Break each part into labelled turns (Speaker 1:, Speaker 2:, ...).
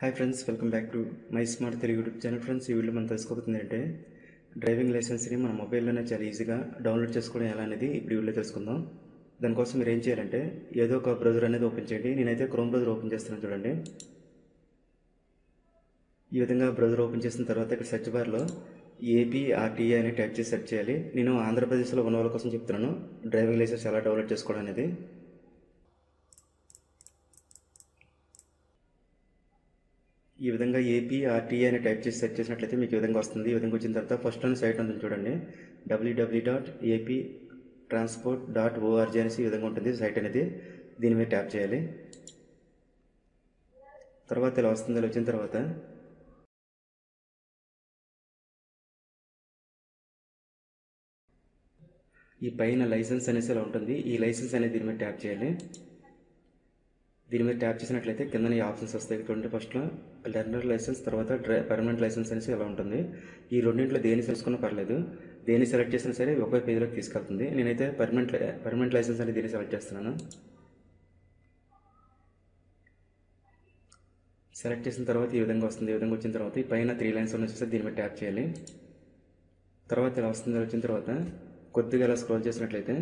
Speaker 1: Hi friends, welcome back to my smart Telugu YouTube channel. Friends, ఈ video మనం తెలుసుకోబోతుంది అంటే driving లైసెన్స్ని మన మొబైల్లోనే చాలా ఈజీగా డౌన్లోడ్ చేసుకోవడం ఎలా అనేది ఇప్పుడు వీడియోలో తెలుసుకుందాం. దానికోసం మీరు ఏం చేయాలంటే ఏదో ఒక బ్రౌజర్ అనేది ఓపెన్ చేయండి. నేనైతే క్రోమ్ బ్రౌజర్ ఓపెన్ చేస్తున్నాను చూడండి. ఈ విధంగా బ్రౌజర్ ఓపెన్ చేసిన తర్వాత ఇక్కడ సెర్చ్ బార్లో ఏపీఆర్టీఏ అని టైప్ చేసి సెర్చ్ చేయాలి. నేను ఆంధ్రప్రదేశ్లో ఉన్న వాళ్ళ కోసం చెప్తున్నాను డ్రైవింగ్ లైసెన్స్ ఎలా డౌన్లోడ్ చేసుకోవడం అనేది. ఈ విధంగా ఏపీఆర్టీఏ అని టైప్ చేసి సెర్చ్ చేసినట్లయితే మీకు ఈ విధంగా వస్తుంది. ఈ విధంగా వచ్చిన తర్వాత ఫస్ట్ అని సైట్ ఉంటుంది చూడండి, www.aptransport.org అనేసి ఈ విధంగా ఉంటుంది సైట్ అనేది. దీని మీద ట్యాప్ చేయాలి. తర్వాత ఇలా వస్తుంది. ఇలా వచ్చిన తర్వాత ఈ పైన లైసెన్స్ అనేసి ఇలా ఉంటుంది. ఈ లైసెన్స్ అనేది దీని మీద ట్యాప్ చేయాలి. దీని మీద ట్యాప్ చేసినట్లయితే కింద ఈ ఆప్షన్స్ వస్తాయి చూడండి. ఫస్ట్లో లెర్నర్ లైసెన్స్, తర్వాత పర్మనెంట్ లైసెన్స్ అనేసి ఇలా ఉంటుంది. ఈ రెండింటిలో దేని తెలుసుకున్నా పర్లేదు, దేని సెలెక్ట్ చేసినా సరే ఒకే పేజీలోకి తీసుకెళ్తుంది. నేనైతే పర్మనెంట్ లైసెన్స్ అనేది దీన్ని సెలెక్ట్ చేస్తున్నాను. సెలెక్ట్ చేసిన తర్వాత ఈ విధంగా వస్తుంది. ఈ విధంగా వచ్చిన తర్వాత ఈ పైన 3 లైన్స్ ఉన్న చూస్తే దీని మీద ట్యాప్ చేయాలి. తర్వాత ఇలా వస్తుంది. వచ్చిన తర్వాత కొద్దిగా ఇలా స్క్రోల్ చేసినట్లయితే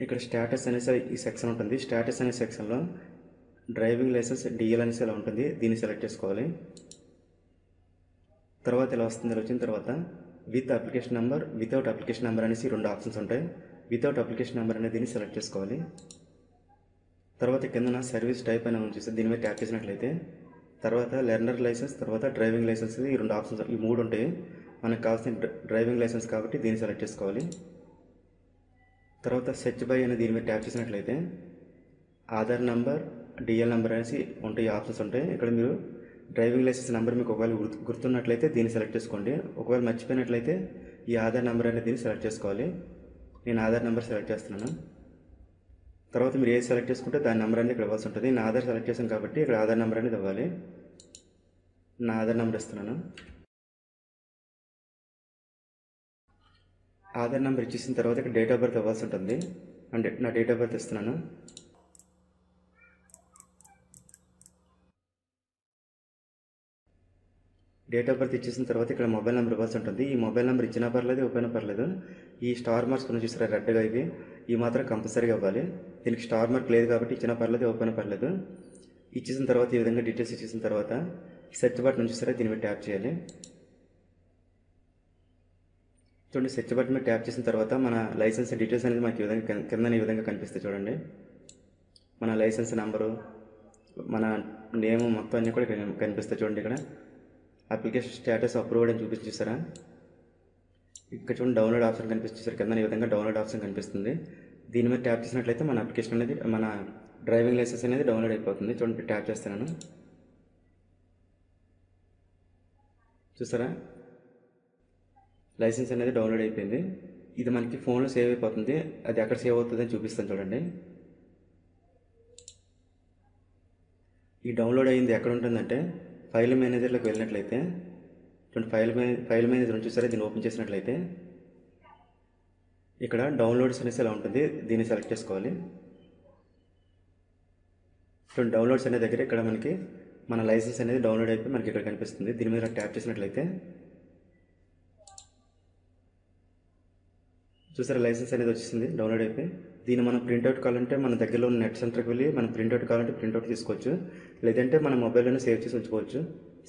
Speaker 1: ఇక్కడ స్టేటస్ అనేసి ఈ సెక్షన్ ఉంటుంది. స్టేటస్ అనే సెక్షన్లో డ్రైవింగ్ లైసెన్స్ డిఎల్ అనేసి ఇలా ఉంటుంది. దీన్ని సెలెక్ట్ చేసుకోవాలి. తర్వాత ఇలా వస్తుంది. వచ్చిన తర్వాత with application number, without application number అనేసి 2 ఆప్షన్స్ ఉంటాయి. వితౌట్ అప్లికేషన్ నెంబర్ అనేది దీన్ని సెలెక్ట్ చేసుకోవాలి. తర్వాత కిందన సర్వీస్ టైప్ అని ఉంది చూస్తే దీని మీద ట్యాప్ చేసినట్లయితే తర్వాత లెర్నర్ లైసెన్స్, తర్వాత డ్రైవింగ్ లైసెన్స్, ఈ 2 ఆప్షన్స్, ఈ 3 ఉంటాయి. మనకు కావాల్సిన డ్రైవింగ్ లైసెన్స్ కాబట్టి దీన్ని సెలెక్ట్ చేసుకోవాలి. తర్వాత సెర్చ్ బై అనే దీని మీద ట్యాప్ చేసినట్లయితే ఆధార్ నెంబర్, డిఎల్ నెంబర్ అనేసి ఉంటాయి, ఆప్షన్స్ ఉంటాయి. ఇక్కడ మీరు డ్రైవింగ్ లైసెన్స్ నెంబర్ మీకు ఒకవేళ గుర్తున్నట్లయితే దీన్ని సెలెక్ట్ చేసుకోండి. ఒకవేళ మర్చిపోయినట్లయితే ఈ ఆధార్ నెంబర్ అనేది దీన్ని సెలెక్ట్ చేసుకోవాలి. నేను ఆధార్ నెంబర్ సెలెక్ట్ చేస్తున్నాను. తర్వాత మీరు ఏది సెలెక్ట్ చేసుకుంటే దాని నెంబర్ అనేది ఇక్కడ ఇవ్వాల్సి ఉంటుంది. నా ఆధార్ సెలెక్ట్ చేశాను కాబట్టి ఇక్కడ ఆధార్ నెంబర్ అనేది ఇవ్వాలి. నా ఆధార్ నెంబర్ ఇస్తున్నాను. ఆధార్ నెంబర్ ఇచ్చేసిన తర్వాత ఇక్కడ డేట్ ఆఫ్ బర్త్ ఇవ్వాల్సి ఉంటుంది. అంటే నా డేట్ ఆఫ్ బర్త్ ఇస్తున్నాను. డేట్ ఆఫ్ బర్త్ ఇచ్చేసిన తర్వాత ఇక్కడ మొబైల్ నెంబర్ ఇవ్వాల్సి ఉంటుంది. ఈ మొబైల్ నెంబర్ ఇచ్చినా పర్లేదు, ఇవ్వకపోయినా పర్లేదు. ఈ స్టార్ మార్క్స్ కొన్ని చూసారా రెడ్గా, ఇవి మాత్రం కంపల్సరీగా ఇవ్వాలి. దీనికి స్టార్ మార్క్ లేదు కాబట్టి ఇచ్చినా పర్లేదు, ఇవ్వకపోయినా పర్లేదు. ఇచ్చేసిన తర్వాత ఈ విధంగా డీటెయిల్స్ ఇచ్చేసిన తర్వాత సెర్చ్ బటన్ చూసారా దీని మీద ట్యాప్ చేయాలి. చూడండి, సెర్చ్ బటన్ మీద ట్యాప్ చేసిన తర్వాత మన లైసెన్స్ డీటెయిల్స్ అనేది మనకి ఈ విధంగా కింద ఈ విధంగా కనిపిస్తాయి చూడండి. మన లైసెన్స్ నెంబరు, మన నేమ్ మొత్తం అన్నీ కూడా కనిపిస్తాయి చూడండి. ఇక్కడ అప్లికేషన్ స్టేటస్ అప్రూవ్డ్ అని చూపించేసారా. ఇక్కడ చూడండి డౌన్లోడ్ ఆప్షన్ కనిపిస్తారు కింద ఈ విధంగా డౌన్లోడ్ ఆప్షన్ కనిపిస్తుంది. దీని మీద ట్యాప్ చేసినట్లయితే మన అప్లికేషన్ అనేది, మన డ్రైవింగ్ లైసెన్స్ అనేది డౌన్లోడ్ అయిపోతుంది. చూడండి, ట్యాప్ చేస్తున్నాను. చూసారా, లైసెన్స్ అనేది డౌన్లోడ్ అయిపోయింది. ఇది మనకి ఫోన్లో సేవ్ అయిపోతుంది. అది ఎక్కడ సేవ్ అవుతుంది అని చూపిస్తాను చూడండి. ఈ డౌన్లోడ్ అయ్యింది ఎక్కడ ఉంటుందంటే ఫైల్ మేనేజర్లోకి వెళ్ళినట్లయితే చూడండి, ఫైల్ మేనేజర్ చూసారా, దీన్ని ఓపెన్ చేసినట్లయితే ఇక్కడ డౌన్లోడ్స్ అనేసి ఎలా ఉంటుంది. దీన్ని సెలెక్ట్ చేసుకోవాలి. చూడండి, డౌన్లోడ్స్ అనే దగ్గర ఇక్కడ మనకి మన లైసెన్స్ అనేది డౌన్లోడ్ అయిపోయి మనకి ఇక్కడ కనిపిస్తుంది. దీని మీద ట్యాప్ చేసినట్లయితే చూసారా లైసెన్స్ అనేది వచ్చేసింది, డౌన్లోడ్ అయిపోయి. దీన్ని మనం ప్రింట్అవుట్ కావాలంటే మన దగ్గరలో ఉన్న నెట్ సెంటర్కి వెళ్ళి మనం ప్రింట్అవుట్ కావాలంటే ప్రింట్అవుట్ తీసుకోవచ్చు, లేదంటే మన మొబైల్లోనే సేవ్ చేసి ఉంచుకోవచ్చు.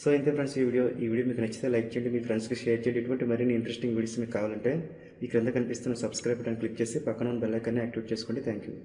Speaker 1: సో ఇంతే ఫ్రెండ్స్, ఈ వీడియో మీకు నచ్చితే లైక్ చేయండి, మీ ఫ్రెండ్స్కి షేర్ చేయండి. ఇటువంటి మరిన్ని ఇంట్రెస్టింగ్ వీడియోస్ మీకు కావాలంటే ఈ క్రింద కనిపిస్తున్న సబ్స్క్రైబ్ బటన్ క్లిక్ చేసి పక్కన ఉన్న బెల్ ఐకాన్ని యాక్టివేట్ చేసుకోండి. Thank you.